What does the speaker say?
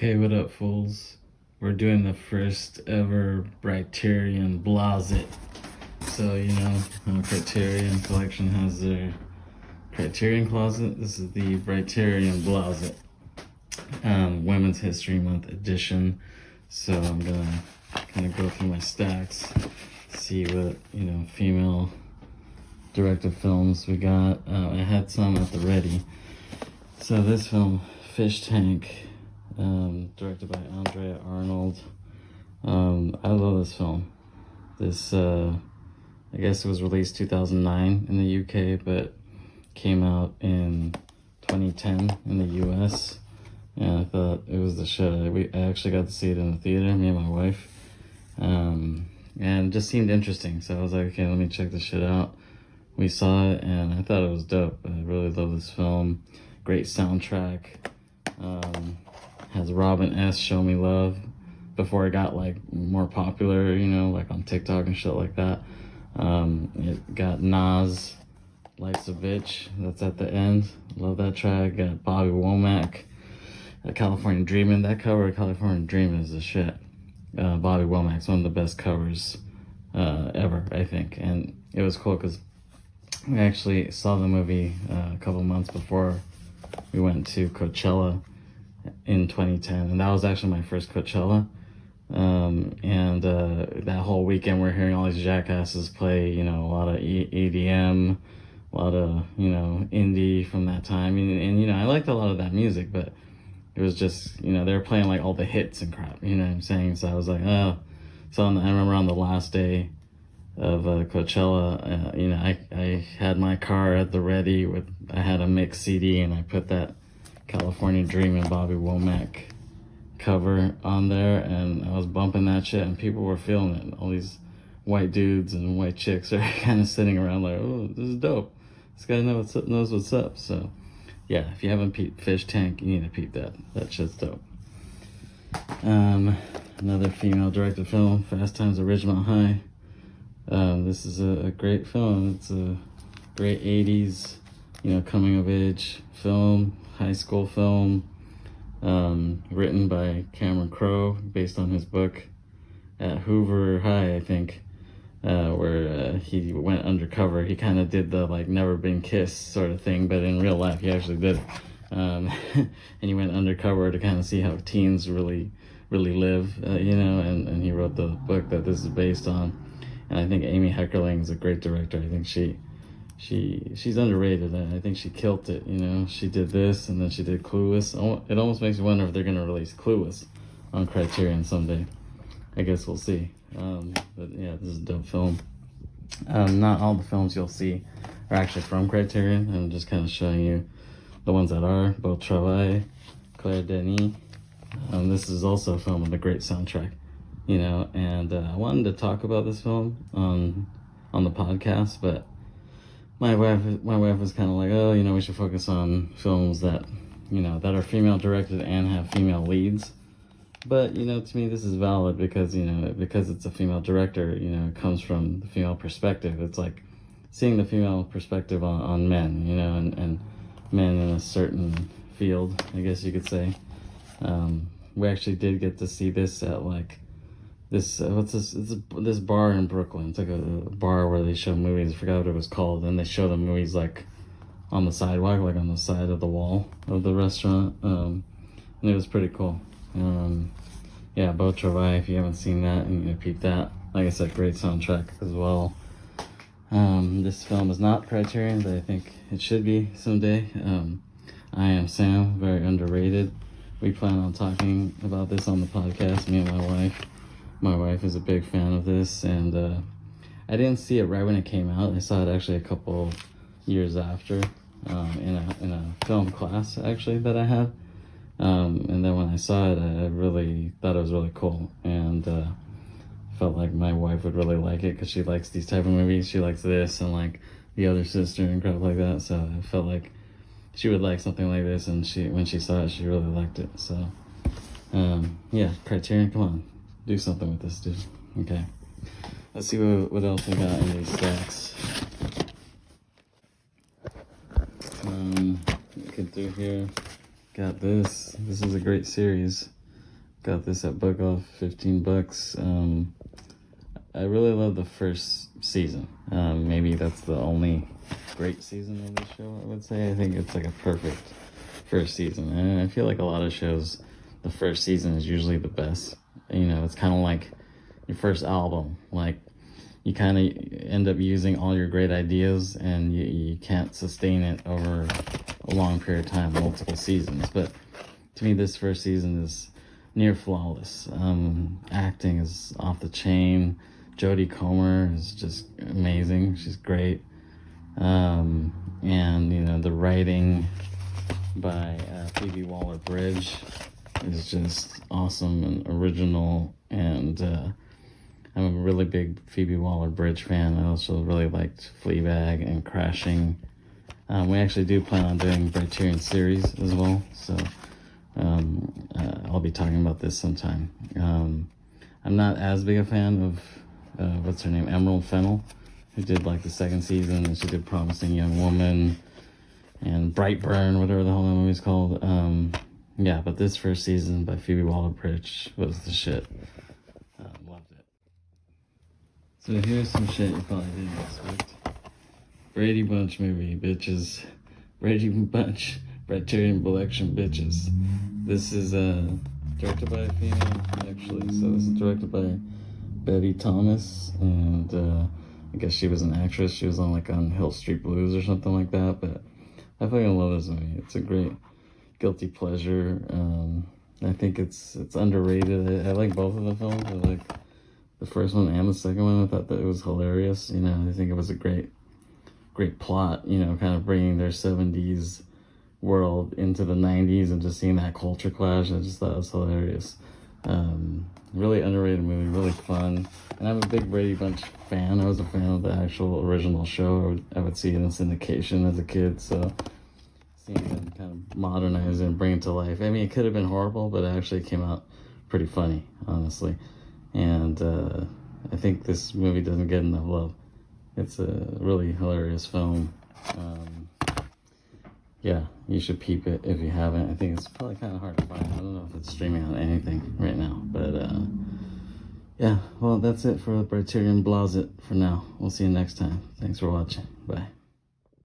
Okay, what up, fools? We're doing the first ever Briterion Bloset. So, Criterion Collection has their Criterion closet. This is the Briterion Bloset, Women's History Month edition. So I'm gonna kind of go through my stacks, see what, female directed films we got. I had some at the ready. So this film, Fish Tank, directed by Andrea Arnold. I love this film. This, I guess it was released 2009 in the UK, but came out in 2010 in the US. And I thought it was the shit. I actually got to see it in the theater, me and my wife. And it just seemed interesting. So I was like, okay, let me check this shit out. We saw it and I thought it was dope. I really love this film. Great soundtrack. Has Robin S. Show Me Love before it got like more popular, like on TikTok and shit like that. It got Nas, Life's a Bitch, that's at the end. Love that track. Got Bobby Womack, California Dreamin'. That cover of California Dreamin' is the shit. Bobby Womack's one of the best covers ever, I think. And it was cool because we actually saw the movie a couple months before we went to Coachella in 2010, and that was actually my first Coachella. That whole weekend we're hearing all these jackasses play, a lot of EDM, a lot of, indie from that time. And I liked a lot of that music, but it was just, they were playing like all the hits and crap, you know what I'm saying? So I was like, oh. So I remember on the last day of Coachella, I had my car at the ready I had a mix CD, and I put that California Dreamin' Bobby Womack cover on there, and I was bumping that shit, and people were feeling it. All these white dudes and white chicks are kind of sitting around like, oh, this is dope. This guy knows what's up. So yeah, if you haven't peeped Fish Tank, you need to peep that. That shit's dope. Another female directed film, Fast Times at Ridgemont High. This is a great film. It's a great 80s, coming of age film, high school film, written by Cameron Crowe, based on his book at Hoover High, I think, where he went undercover. He kind of did the like never been kissed sort of thing, but in real life he actually did it. And he went undercover to kind of see how teens really live, and he wrote the book that this is based on. And I think Amy Heckerling is a great director. I think she's underrated. I think she killed it, She did this, and then she did Clueless. It almost makes me wonder if they're going to release Clueless on Criterion someday. I guess we'll see. But yeah, this is a dope film. Not all the films you'll see are actually from Criterion. I'm just kind of showing you the ones that are. Beau Travail, Claire Denis. This is also a film with a great soundtrack. And I wanted to talk about this film on the podcast, but my wife was kind of like, oh, we should focus on films that, that are female directed and have female leads. But, to me, this is valid because, because it's a female director, it comes from the female perspective. It's like seeing the female perspective on men, and men in a certain field, I guess you could say. We actually did get to see this at like this this bar in Brooklyn. It's like a bar where they show movies. I forgot what it was called. And they show the movies like on the sidewalk, like on the side of the wall of the restaurant. And it was pretty cool. Yeah, Beau Travail, if you haven't seen that, and peep that. Like I said, great soundtrack as well. This film is not Criterion, but I think it should be someday. I Am Sam, very underrated. We plan on talking about this on the podcast, me and my wife. My wife is a big fan of this, and I didn't see it right when it came out. I saw it actually a couple years after, in a film class actually that I had. And then when I saw it, I really thought it was really cool, and felt like my wife would really like it because she likes these type of movies. She likes this and like The Other Sister and crap like that. So I felt like she would like something like this, and when she saw it, she really liked it. So yeah, Criterion, come on. Do something with this, dude. Okay. Let's see what else we got in these stacks. Looking through here. Got this. This is a great series. Got this at Book Off, 15 bucks. I really love the first season. Maybe that's the only great season of the show, I would say. I think it's like a perfect first season. And I feel like a lot of shows, the first season is usually the best. You know, it's kind of like your first album. Like, you kind of end up using all your great ideas and you can't sustain it over a long period of time, multiple seasons. But to me, this first season is near flawless. Acting is off the chain. Jodie Comer is just amazing. She's great. And, you know, the writing by Phoebe Waller-Bridge is just awesome and original. And I'm a really big Phoebe Waller-Bridge fan. I also really liked Fleabag and Crashing. We actually do plan on doing Briterion series as well, so I'll be talking about this sometime. I'm not as big a fan of, what's her name, Emerald Fennell, who did like the second season, and she did Promising Young Woman and Brightburn, whatever the hell that movie's called. Yeah, but this first season by Phoebe Waller-Bridge was the shit. Loved it. So here's some shit you probably didn't expect. Brady Bunch movie, bitches. Brady Bunch, Briterion Collection, bitches. This is directed by a female, actually. So this is directed by Betty Thomas, and I guess she was an actress. She was on Hill Street Blues or something like that. But I fucking love this movie. It's a great guilty pleasure. I think it's underrated. I like both of the films. I like the first one and the second one. I thought that it was hilarious. You know, I think it was a great plot, you know, kind of bringing their 70s world into the 90s and just seeing that culture clash. I just thought it was hilarious. Really underrated movie, really fun. And I'm a big Brady Bunch fan. I was a fan of the actual original show. I would see it in syndication as a kid, so seeing them kind of modernize it and bring it to life. I mean, it could have been horrible, but it actually came out pretty funny, honestly. And I think this movie doesn't get enough love. It's a really hilarious film. Yeah, you should peep it if you haven't. I think it's probably kind of hard to find. I don't know if it's streaming on anything right now. But yeah, well, that's it for Briterion Bloset for now. We'll see you next time. Thanks for watching. Bye.